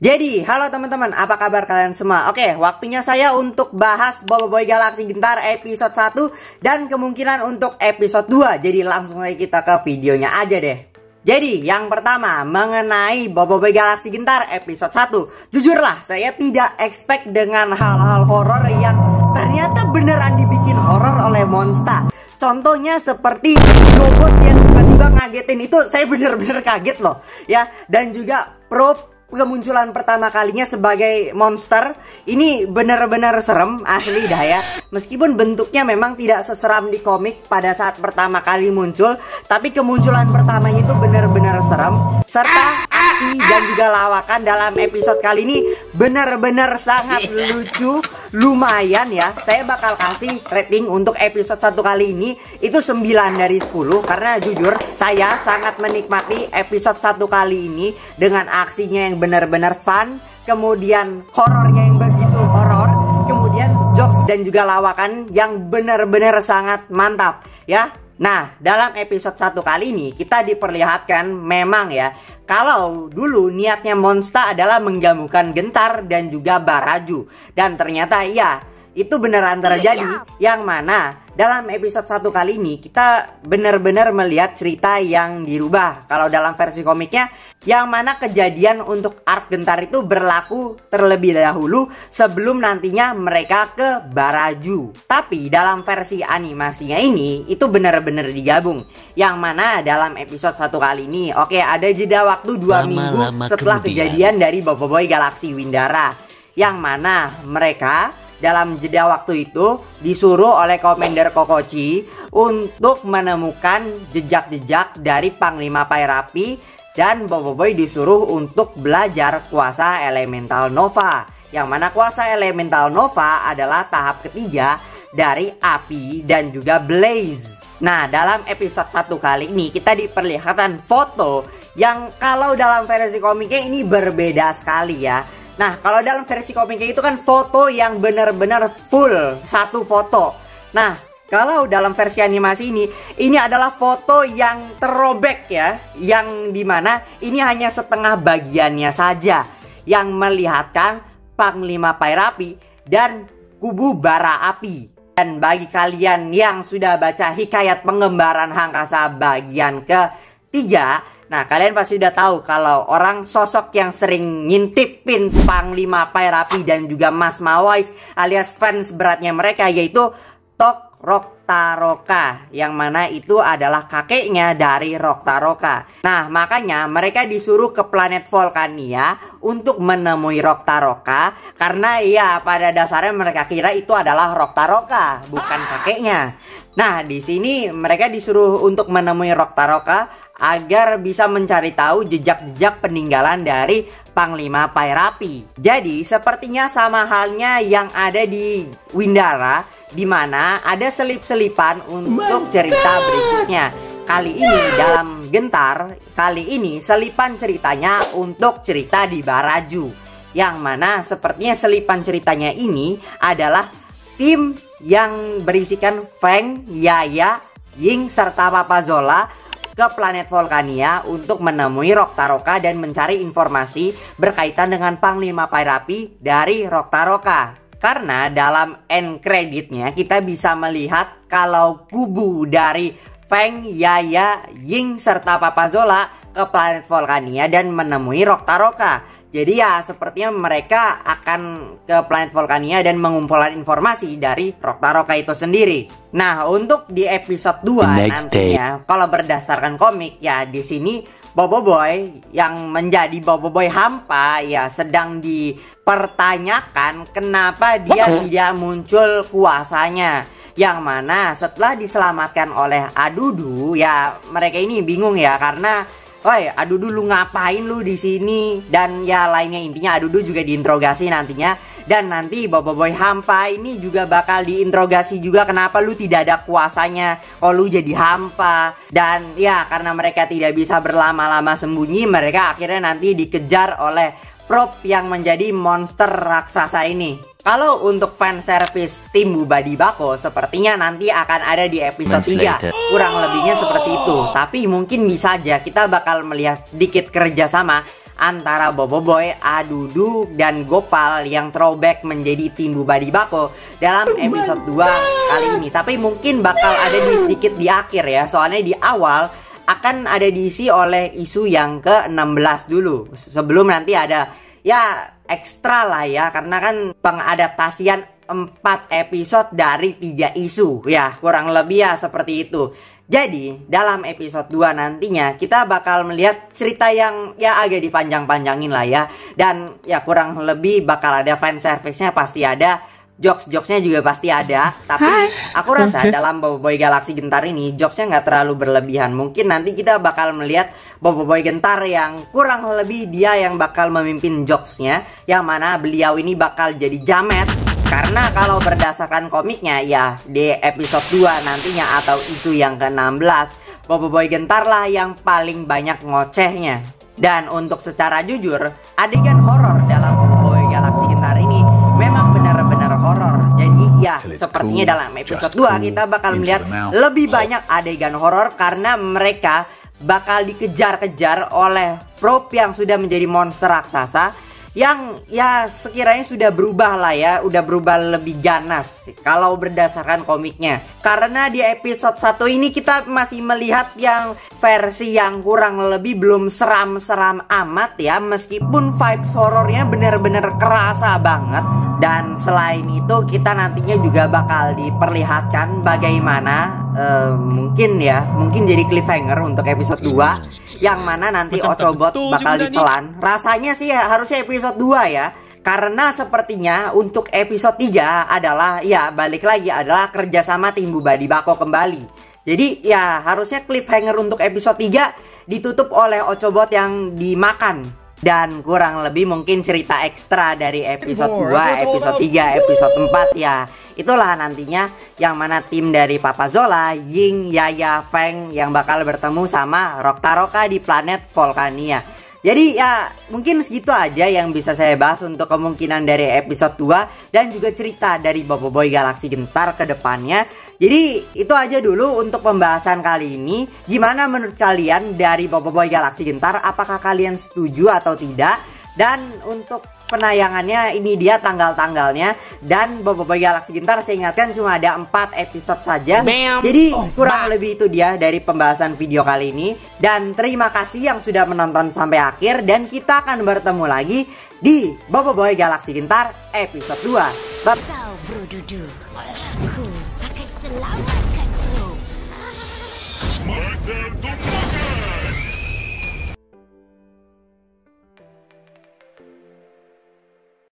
Jadi, halo teman-teman, apa kabar kalian semua? Oke, waktunya saya untuk bahas Boboiboy Galaxy Gentar episode 1 dan kemungkinan untuk episode 2. Jadi langsung aja kita ke videonya aja deh. Jadi, yang pertama mengenai Boboiboy Galaxy Gentar episode 1. Jujurlah, saya tidak expect dengan hal-hal horor yang ternyata beneran dibikin horor oleh Monsta. Contohnya seperti robot yang tiba-tiba ngagetin itu, saya bener-bener kaget loh ya. Dan juga kemunculan pertama kalinya sebagai monster ini benar-benar serem asli dah ya. Meskipun bentuknya memang tidak seseram di komik pada saat pertama kali muncul, tapi kemunculan pertamanya itu benar-benar serem. Serta aksi dan juga lawakan dalam episode kali ini benar-benar sangat lucu. Lumayan ya. Saya bakal kasih rating untuk episode 1 kali ini itu 9 dari 10. Karena jujur saya sangat menikmati episode 1 kali ini dengan aksinya yang benar-benar fun, kemudian horornya yang begitu horor, kemudian jokes dan juga lawakan yang benar-benar sangat mantap ya. Nah, dalam episode 1 kali ini kita diperlihatkan memang ya, kalau dulu niatnya Monsta adalah menggabungkan Gentar dan juga Baraju. Dan ternyata iya, itu beneran terjadi. Yang mana dalam episode 1 kali ini kita benar-benar melihat cerita yang dirubah. Kalau dalam versi komiknya, yang mana kejadian untuk arc Gentar itu berlaku terlebih dahulu sebelum nantinya mereka ke Baraju. Tapi dalam versi animasinya ini itu benar-benar digabung. Yang mana dalam episode 1 kali ini, oke, ada jeda waktu 2 minggu setelah kejadian dari Boboiboy Galaxy Windara. Yang mana mereka dalam jeda waktu itu disuruh oleh Commander Kokochi untuk menemukan jejak-jejak dari Panglima Pairapi. Dan Boboiboy disuruh untuk belajar kuasa elemental Nova. Yang mana kuasa elemental Nova adalah tahap ketiga dari api dan juga blaze. Nah, dalam episode 1 kali ini kita diperlihatkan foto yang kalau dalam versi komiknya ini berbeda sekali ya. Nah, kalau dalam versi komiknya itu kan foto yang benar-benar full satu foto. Nah, kalau dalam versi animasi ini adalah foto yang terrobek ya, yang dimana ini hanya setengah bagiannya saja yang melihatkan Panglima Pairapi dan kubu bara api. Dan bagi kalian yang sudah baca hikayat pengembaraan Hangkasa bagian ketiga, nah kalian pasti udah tahu kalau orang sosok yang sering ngintipin Panglima Pairapi dan juga Mas Mawais alias fans beratnya mereka yaitu Tok Roktaroka, yang mana itu adalah kakeknya dari Roktaroka. Nah, makanya mereka disuruh ke planet Volcania untuk menemui Roktaroka karena ya pada dasarnya mereka kira itu adalah Roktaroka, bukan kakeknya. Nah, di sini mereka disuruh untuk menemui Roktaroka agar bisa mencari tahu jejak-jejak peninggalan dari Panglima Pairapi. Jadi, sepertinya sama halnya yang ada di Windara, di mana ada selip-selipan untuk cerita berikutnya. Kali ini dalam Gentar, kali ini selipan ceritanya untuk cerita di Baraju. Yang mana sepertinya selipan ceritanya ini adalah tim yang berisikan Feng, Yaya, Ying, serta Papa Zola ke planet Volcania untuk menemui Roktaroka dan mencari informasi berkaitan dengan Panglima Pairapi dari Roktaroka. Karena dalam end creditnya kita bisa melihat kalau kubu dari Feng, Yaya, Ying, serta Papa Zola ke planet Volcania dan menemui Roktaroka. Jadi ya sepertinya mereka akan ke planet Volcania dan mengumpulkan informasi dari Roktaroka itu sendiri. Nah, untuk di episode 2 nantinya kalau berdasarkan komik ya di sini Boboiboy yang menjadi Boboiboy hampa ya sedang dipertanyakan kenapa dia tidak muncul kuasanya. Yang mana setelah diselamatkan oleh Adudu ya mereka ini bingung ya karena woi, Adudu lu ngapain lu di sini? Dan ya lainnya, intinya Adudu juga diinterogasi nantinya. Dan nanti Boboiboy hampa ini juga bakal diinterogasi juga kenapa lu tidak ada kuasanya, kalau lu jadi hampa. Dan ya karena mereka tidak bisa berlama-lama sembunyi, mereka akhirnya nanti dikejar oleh prop yang menjadi monster raksasa ini. Kalau untuk fan service tim Bubadi Bako sepertinya nanti akan ada di episode 3. Kurang lebihnya seperti itu. Tapi mungkin bisa aja kita bakal melihat sedikit kerjasama antara Boboiboy, Adudu, dan Gopal yang throwback menjadi tim Bubadi Bako dalam episode 2 kali ini. Tapi mungkin bakal ada sedikit di akhir ya, soalnya di awal akan ada diisi oleh isu yang ke-16 dulu, sebelum nanti ada ya ekstra lah ya, karena kan pengadaptasian 4 episode dari 3 isu ya, kurang lebih ya seperti itu. Jadi dalam episode 2 nantinya kita bakal melihat cerita yang ya agak dipanjang-panjangin lah ya, dan ya kurang lebih bakal ada fan service-nya, pasti ada, jokes-jokesnya juga pasti ada. Tapi aku rasa dalam Boboiboy Galaxy Gentar ini jokesnya nggak terlalu berlebihan. Mungkin nanti kita bakal melihat Boboiboy Gentar yang kurang lebih dia yang bakal memimpin jokesnya, yang mana beliau ini bakal jadi jamet. Karena kalau berdasarkan komiknya ya di episode 2 nantinya atau isu yang ke-16, Boboiboy Gentar lah yang paling banyak ngocehnya. Dan untuk secara jujur, adegan horor dalam Boboiboy Galaxy Gentar ini memang benar-benar horor. Jadi ya sepertinya dalam episode 2 kita bakal melihat lebih banyak adegan horor karena mereka bakal dikejar-kejar oleh Probe yang sudah menjadi monster raksasa, yang ya sekiranya sudah berubah lah ya, udah berubah lebih ganas kalau berdasarkan komiknya. Karena di episode 1 ini kita masih melihat yang versi yang kurang lebih belum seram-seram amat ya, meskipun vibes horornya bener-bener kerasa banget. Dan selain itu kita nantinya juga bakal diperlihatkan bagaimana mungkin jadi cliffhanger untuk episode 2, yang mana nanti Octobot bakal ditelan. Rasanya sih harusnya episode 2 ya, karena sepertinya untuk episode 3 adalah ya balik lagi adalah kerjasama tim Bubadi Bako kembali. Jadi ya harusnya cliffhanger untuk episode 3 ditutup oleh Octobot yang dimakan. Dan kurang lebih mungkin cerita ekstra dari episode 2, episode 3, episode 4 ya. Itulah nantinya yang mana tim dari Papa Zola, Ying, Yaya, Feng yang bakal bertemu sama Roktaroka di planet Volcania. Jadi ya mungkin segitu aja yang bisa saya bahas untuk kemungkinan dari episode 2 dan juga cerita dari Boboiboy Galaxy Gentar ke depannya. Jadi itu aja dulu untuk pembahasan kali ini. Gimana menurut kalian dari Boboiboy Galaxy Gentar? Apakah kalian setuju atau tidak? Dan untuk penayangannya ini dia tanggal-tanggalnya. Dan Boboiboy Galaxy Gentar saya ingatkan cuma ada 4 episode saja. Jadi kurang lebih itu dia dari pembahasan video kali ini. Dan terima kasih yang sudah menonton sampai akhir. Dan kita akan bertemu lagi di Boboiboy Galaxy Gentar episode 2. Bye. Selamatkan bro.